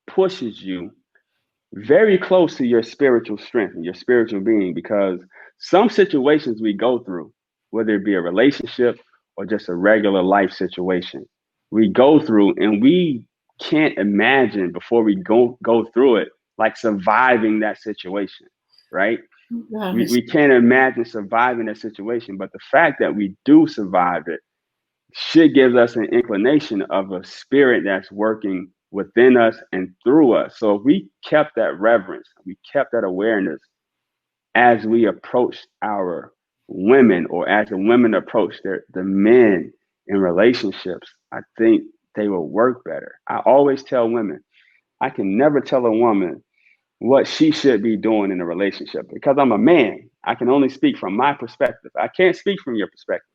pushes you very close to your spiritual strength and your spiritual being, because some situations we go through, whether it be a relationship or just a regular life situation, we go through and we can't imagine before we go through it like surviving that situation, right? gosh, We can't imagine surviving that situation, but the fact that we do survive it should give us an inclination of a spirit that's working within us and through us. So if we kept that reverence, we kept that awareness as we approach our women, or as the women approach the men in relationships, I think they will work better. I always tell women, I can never tell a woman what she should be doing in a relationship because I'm a man. I can only speak from my perspective. I can't speak from your perspective,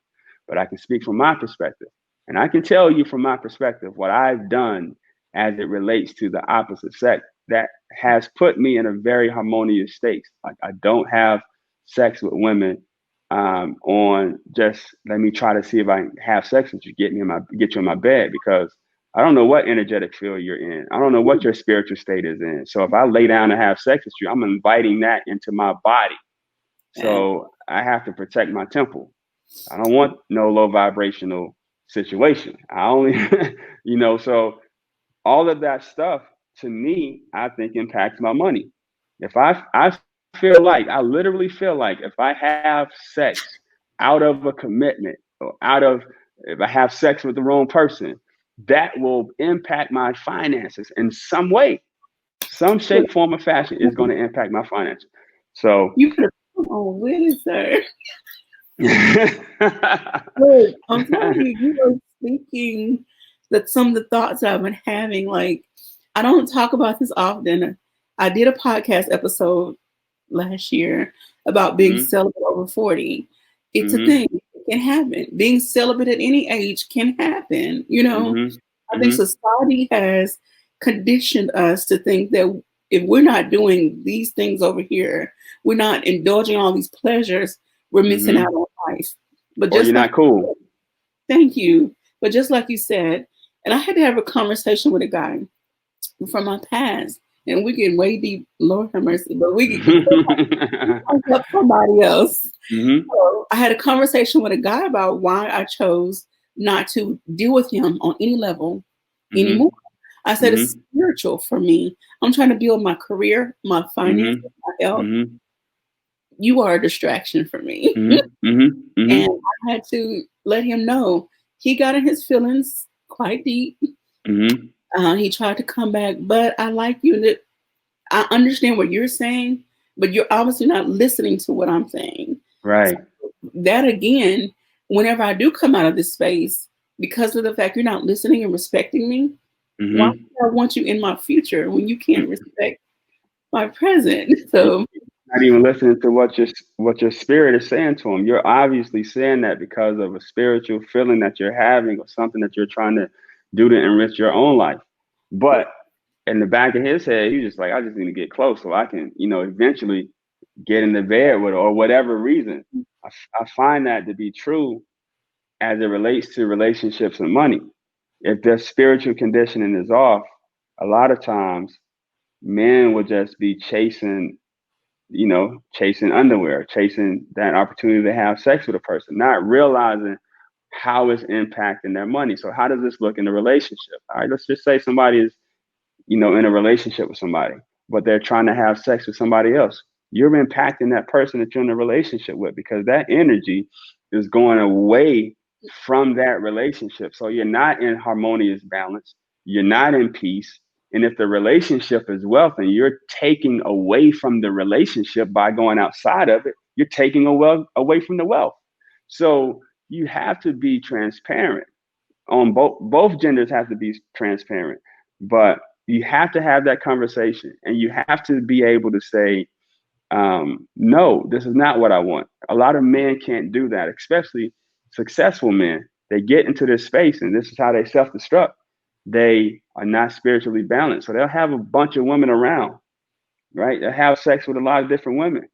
but I can speak from my perspective. And I can tell you from my perspective what I've done as it relates to the opposite sex that has put me in a very harmonious state. Like I don't have sex with women on just let me try to see if I can have sex with you, get you in my bed, because I don't know what energetic field you're in. I don't know what your spiritual state is in. So if I lay down and have sex with you, I'm inviting that into my body. yeah. So I have to protect my temple. I don't want no low vibrational situation. I only, so all of that stuff to me, I think impacts my money. If I feel like, I literally feel like if I have sex out of a commitment, or if I have sex with the wrong person, that will impact my finances in some way, some But shape, form, or fashion is going to impact my finances. So, you could have come on with it, sir. Look, I'm telling you, you were speaking that some of the thoughts that I've been having. Like, I don't talk about this often. I did a podcast episode last year about being hmm celibate over 40. It's a hmm thing. It can happen. Being celibate at any age can happen. You know, hmm I think hmm society has conditioned us to think that if we're not doing these things over here, we're not indulging all these pleasures, we're missing hmm out on life. But or just you're like not cool. thank you. But just like you said, and I had to have a conversation with a guy from my past, and we get way deep. Lord have mercy, but we get up somebody else. Hmm. So I had a conversation with a guy about why I chose not to deal with him on any level anymore. Hmm. I said it's Hmm. spiritual for me. I'm trying to build my career, my finances, Hmm. my health. Hmm. You are a distraction for me. Hmm. Hmm. And Hmm. I had to let him know. He got in his feelings quite deep. Hmm. He tried to come back, but I like you. And I understand what you're saying, but you're obviously not listening to what I'm saying. So Right. that again, whenever I do come out of this space, because of the fact you're not listening and respecting me, why Hmm. would I want you in my future when you can't respect my present? So Not even listening to what your spirit is saying to him. You're obviously saying that because of a spiritual feeling that you're having or something that you're trying to do to enrich your own life. But in the back of his head, he's just like, I just need to get close so I can, eventually get in the bed with her or whatever reason. I find that to be true as it relates to relationships and money. If their spiritual conditioning is off, a lot of times men will just be chasing underwear, chasing that opportunity to have sex with a person, not realizing how it's impacting their money. So how does this look in a relationship? All right, let's just say somebody is, in a relationship with somebody, but they're trying to have sex with somebody else. You're impacting that person that you're in a relationship with because that energy is going away from that relationship. So you're not in harmonious balance. You're not in peace. And if the relationship is wealth and you're taking away from the relationship by going outside of it, you're taking away from the wealth. So you have to be transparent on both genders have to be transparent, but you have to have that conversation and you have to be able to say, no, this is not what I want. A lot of men can't do that, especially successful men. They get into this space and this is how they self-destruct. They are not spiritually balanced. So they'll have a bunch of women around, right? They'll have sex with a lot of different women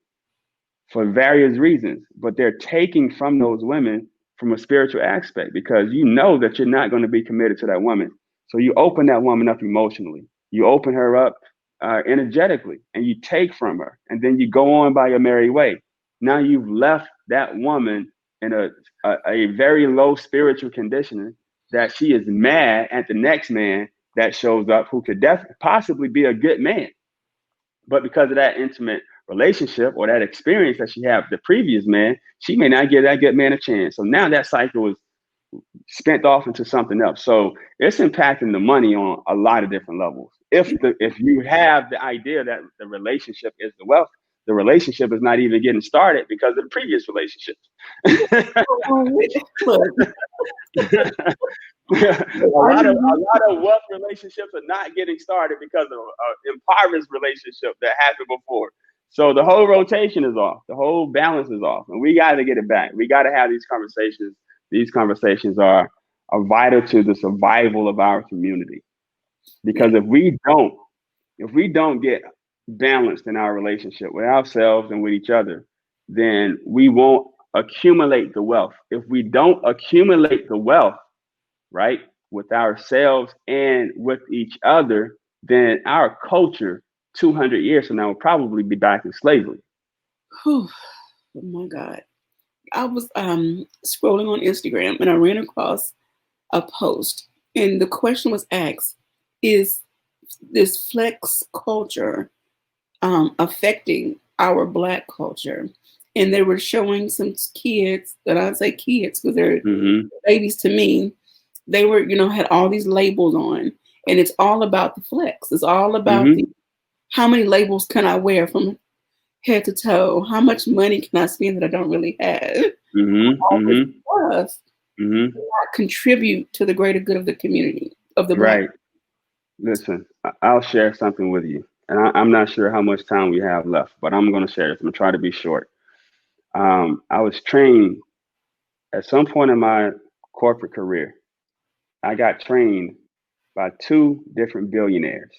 for various reasons, but they're taking from those women from a spiritual aspect because you know that you're not going to be committed to that woman. So you open that woman up emotionally, you open her up energetically, and you take from her, and then you go on by your merry way. Now you've left that woman in a very low spiritual conditioning that she is mad at the next man that shows up who could possibly be a good man. But because of that intimate relationship or that experience that she had with the previous man, she may not give that good man a chance. So now that cycle is spent off into something else. So it's impacting the money on a lot of different levels. If you have the idea that the relationship is the wealth, the relationship is not even getting started because of the previous relationships. look, a lot of wealth relationships are not getting started because of impoverished relationship that happened before. So the whole rotation is off. The whole balance is off, and we got to get it back. We got to have these conversations. These conversations are vital to the survival of our community. yeah. Because if we don't get balanced in our relationship with ourselves and with each other, then we won't accumulate the wealth. If we don't accumulate the wealth, right, with ourselves and with each other, then our culture 200 years from now will probably be back in slavery. Whew, oh my God. I was scrolling on Instagram and I ran across a post, and the question was asked: is this flex culture affecting our Black culture? And they were showing some kids, and I say kids because they're Mm-hmm. babies to me. They were, had all these labels on, and it's all about the flex. It's all about the Mm-hmm. how many labels can I wear from head to toe? How much money can I spend that I don't really have? Mm-hmm. All this Mm-hmm. stuff Mm-hmm. not contribute to the greater good of the community of the Black. Right. Listen, I'll share something with you. And I'm not sure how much time we have left, but I'm going to share it. I'm going to try to be short. I was trained at some point in my corporate career. I got trained by two different billionaires,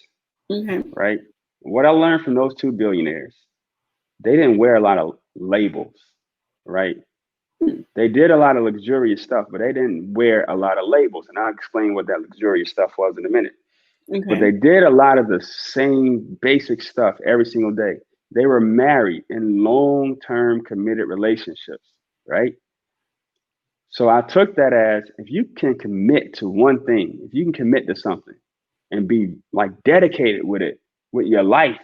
Okay. right? What I learned from those two billionaires, they didn't wear a lot of labels, right? Hmm. They did a lot of luxurious stuff, but they didn't wear a lot of labels. And I'll explain what that luxurious stuff was in a minute. But Okay. they did a lot of the same basic stuff every single day. They were married in long term committed relationships, right? So I took that as if you can commit to one thing, if you can commit to something and be like dedicated with it, with your life,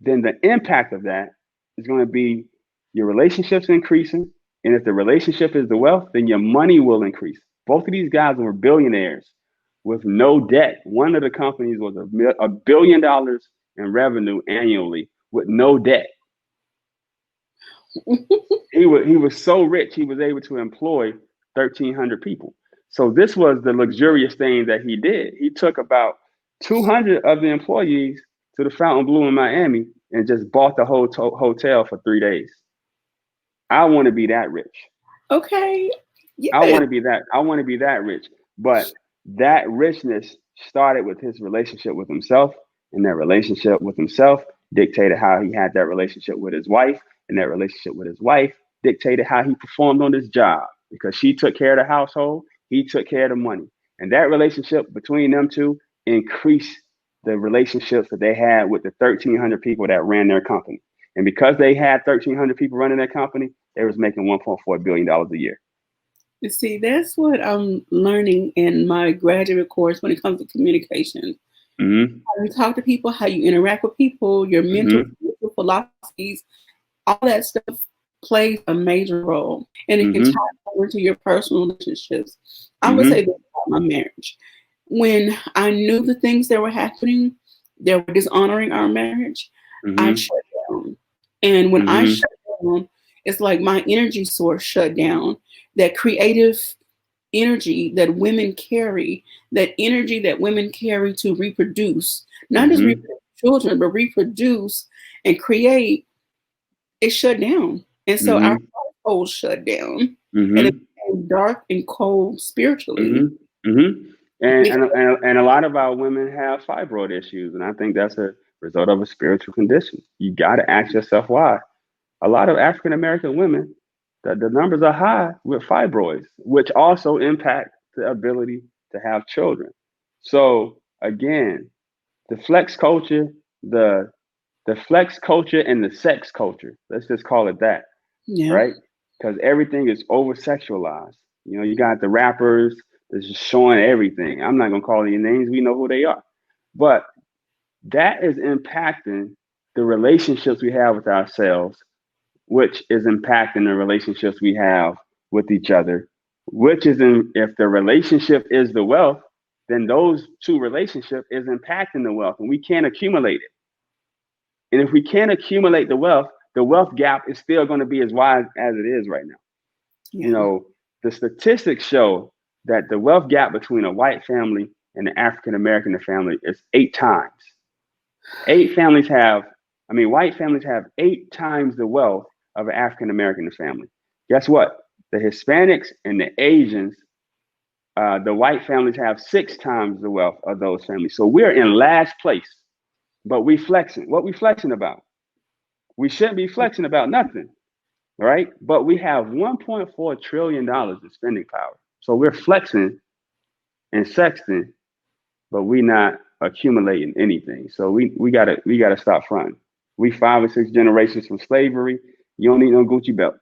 then the impact of that is going to be your relationships increasing. And if the relationship is the wealth, then your money will increase. Both of these guys were billionaires with no debt. One of the companies was $1 billion in revenue annually with no debt. He was so rich he was able to employ 1,300 people. So this was the luxurious thing that he did. He took about 200 of the employees to the Fontainebleau in Miami and just bought the whole hotel for 3 days. I want to be that rich. Okay. I Yeah. want to be that. I want to be that rich. But that richness started with his relationship with himself, and that relationship with himself dictated how he had that relationship with his wife, and that relationship with his wife dictated how he performed on his job because she took care of the household, he took care of the money, and that relationship between them two increased the relationships that they had with the 1,300 people that ran their company. And because they had 1,300 people running their company, they was making $1.4 billion a year. You see, that's what I'm learning in my graduate course when it comes to communication. Mm-hmm. How you talk to people, how you interact with people, your mental Mm-hmm. philosophies, all that stuff plays a major role. And it can tie Mm-hmm. over into your personal relationships. I would say Mm-hmm. this about my marriage. When I knew the things that were happening that were dishonoring our marriage, I Mm-hmm. shut down. And when I Mm-hmm. shut down, it's like my energy source shut down. That creative energy that women carry, that energy that women carry to reproduce, not just Mm-hmm. reproduce children, but reproduce and create, it shut down. And so our Mm-hmm. household shut down. And it Mm-hmm. became dark and cold spiritually. Mm-hmm. Mm-hmm. And, Because, and and a lot of our women have fibroid issues, and I think that's a result of a spiritual condition. You got to ask yourself why. A lot of African American women, the numbers are high with fibroids, which also impact the ability to have children. So again, the flex culture, the the flex culture and the sex culture. Let's just call it that, yeah, right? Because everything is over sexualized. You know, you got the rappers that's just showing everything. I'm not gonna call any names. We know who they are, but that is impacting the relationships we have with ourselves, which is impacting the relationships we have with each other. Which is in, if the relationship is the wealth, then those two relationships is impacting the wealth, and we can't accumulate it. And if we can't accumulate the wealth gap is still going to be as wide as it is right now. You yeah, know, the statistics show that the wealth gap between a white family and the African American family is 8 times. Eight families have, I mean, white families have 8 times the wealth of an African American family. Guess what? The Hispanics and the Asians, the white families have 6 times the wealth of those families. So we're in last place, but we flexing. What we flexing about? We shouldn't be flexing about nothing, right? But we have $1.4 trillion in spending power. So we're flexing and sexting, but we not accumulating anything. So we gotta stop fronting. We 5 or 6 generations from slavery. You don't need no Gucci belt.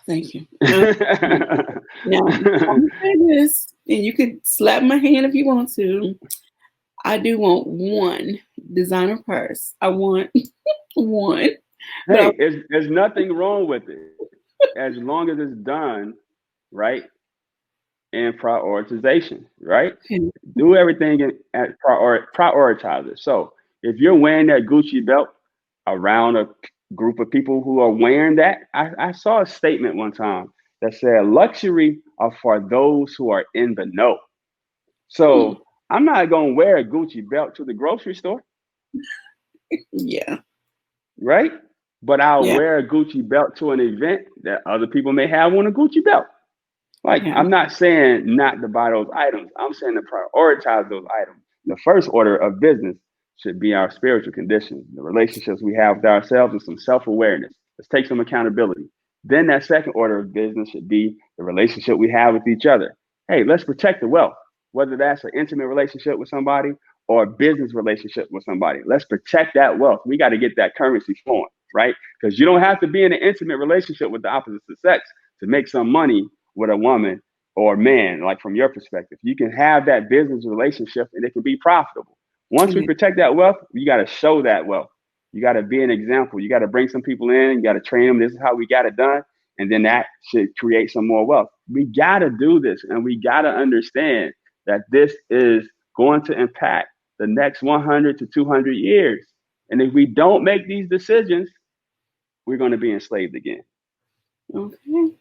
thank you. Now, I'm gonna say this, and you could slap my hand if you want to. I do want one designer purse. I want one, but I Hey, there's nothing wrong with it as long as it's done right and prioritization, right? can. Do everything at prioritize it. So if you're wearing that Gucci belt around a group of people who are wearing that, I saw a statement one time that said luxury are for those who are in the know. Hmm, So I'm not gonna wear a Gucci belt to the grocery store, yeah, right? But I'll yeah, wear a Gucci belt to an event that other people may have on a Gucci belt. Like, yeah, I'm not saying not to buy those items. I'm saying to prioritize those items. The first order of business should be our spiritual condition, the relationships we have with ourselves, and some self awareness. Let's take some accountability. Then that second order of business should be the relationship we have with each other. Hey, let's protect the wealth, whether that's an intimate relationship with somebody or a business relationship with somebody. Let's protect that wealth. We got to get that currency flowing, right? Because you don't have to be in an intimate relationship with the opposite sex to make some money with a woman or man, like from your perspective. You can have that business relationship and it can be profitable. Once we Yeah. protect that wealth, you got to show that wealth. You got to be an example. You got to bring some people in. You got to train them. This is how we got it done. And then that should create some more wealth. We got to do this. And we got to understand that this is going to impact the next 100 to 200 years. And if we don't make these decisions, we're going to be enslaved again. Okay.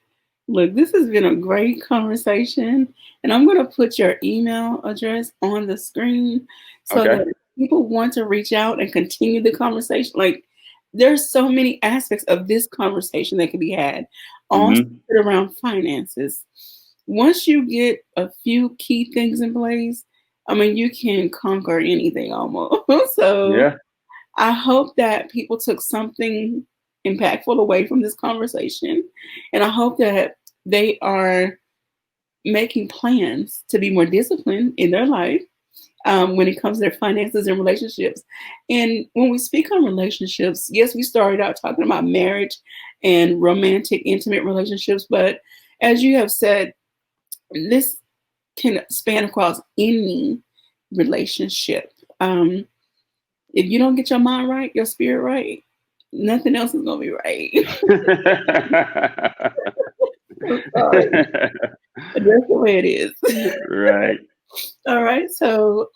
Look, this has been a great conversation, and I'm going to put your email address on the screen so Okay. that if people want to reach out and continue the conversation. Like, there's so many aspects of this conversation that can be had, all Hmm. centered around finances. Once you get a few key things in place, I mean, you can conquer anything almost. So, Yeah. I hope that people took something impactful away from this conversation. And I hope that they are making plans to be more disciplined in their life when it comes to their finances and relationships. And when we speak on relationships, yes, we started out talking about marriage and romantic, intimate relationships. But as you have said, this can span across any relationship. If you don't get your mind right, your spirit right, nothing else is gonna be right. I'm sorry. That's the way it is. Right. All right. So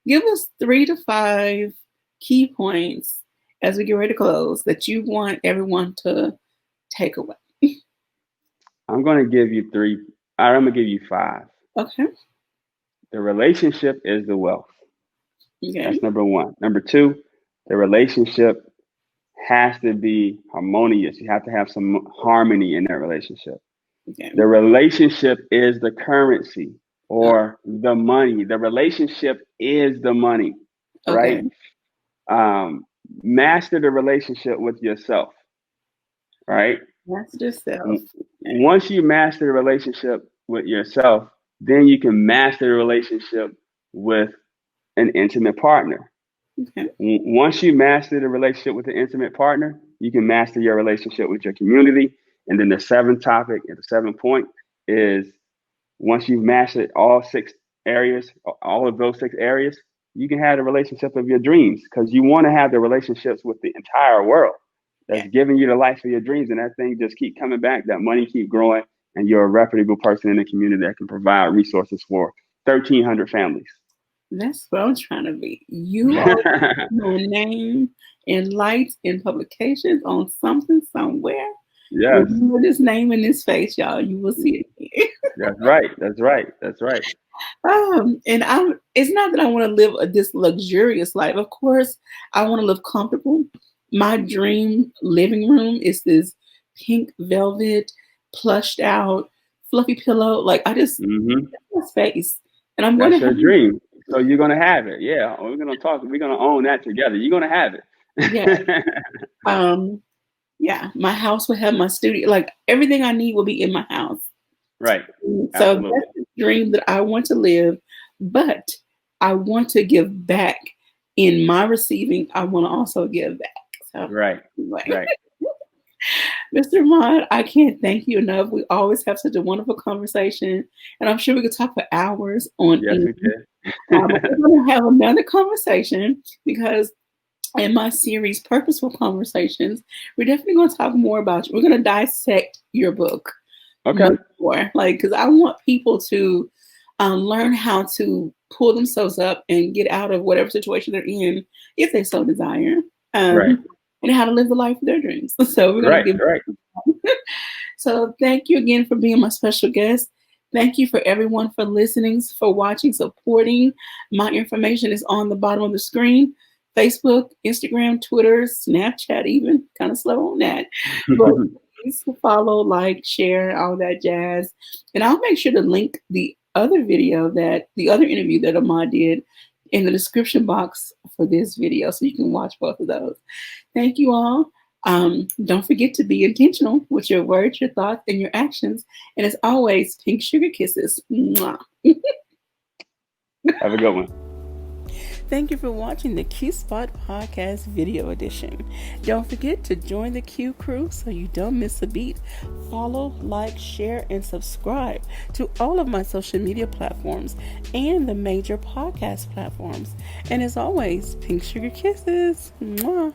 give us 3 to 5 key points as we get ready to close that you want everyone to take away. I'm going to give you three. I'm going to give you five. Okay. The relationship is the wealth. Okay. That's number one. Number two, the relationship has to be harmonious. You have to have some harmony in that relationship. Okay. The relationship is the currency Uh, or the money. The relationship is the money, right? okay. Um, Master the relationship with yourself, right? That's yourself. W- Okay. Once you master the relationship with yourself, then you can master the relationship with an intimate partner. Okay. Once you master the relationship with an intimate partner, you can master your relationship with your community. And then the seventh topic and the seventh point is once you've mastered all 6 areas, all of those 6 areas, you can have the relationship of your dreams because you want to have the relationships with the entire world Yeah. that's giving you the life of your dreams. And that thing just keep coming back, that money keep growing, and you're a reputable person in the community that can provide resources for 1,300 families. That's what I'm trying to be. You are my name in lights in publications on something somewhere. Yes, Remember this name and this face, y'all. You will see it again. that's right. That's right. That's right. And it's not that I want to live this luxurious life. Of course, I want to live comfortable. My dream living room is this pink velvet, plushed out, fluffy pillow. Like I just Hmm. my space. And I'm going to That's your have dream. So you're gonna have it. Yeah, we're gonna talk. We're gonna own that together. You're gonna have yeah. it. Um yeah, my house will have my studio. Like everything I need will be in my house. Right. So Absolutely. that's the dream that I want to live, but I want to give back. In my receiving, I want to also give back. So Right. anyway, Right. Mr. Mond, I can't thank you enough. We always have such a wonderful conversation, and I'm sure we could talk for hours on Yes, end. we can. But we're going to have another conversation because in my series, Purposeful Conversations, we're definitely going to talk more about you. We're going to dissect your book Okay. much more, like because I want people to learn how to pull themselves up and get out of whatever situation they're in, if they so desire, Right. and how to live the life of their dreams. So we're going Right. to give. Right. So thank you again for being my special guest. Thank you for everyone for listening, for watching, supporting. My information is on the bottom of the screen. Facebook, Instagram, Twitter, Snapchat, even kind of slow on that. But please follow, like, share, all that jazz. And I'll make sure to link the other interview that Ahmad did in the description box for this video so you can watch both of those. Thank you all. Don't forget to be intentional with your words, your thoughts, and your actions. And as always, pink sugar kisses. Mwah. Have a good one. Thank you for watching the Q Spot Podcast Video Edition. Don't forget to join the Q crew so you don't miss a beat. Follow, like, share, and subscribe to all of my social media platforms and the major podcast platforms. And as always, pink sugar kisses. Mwah.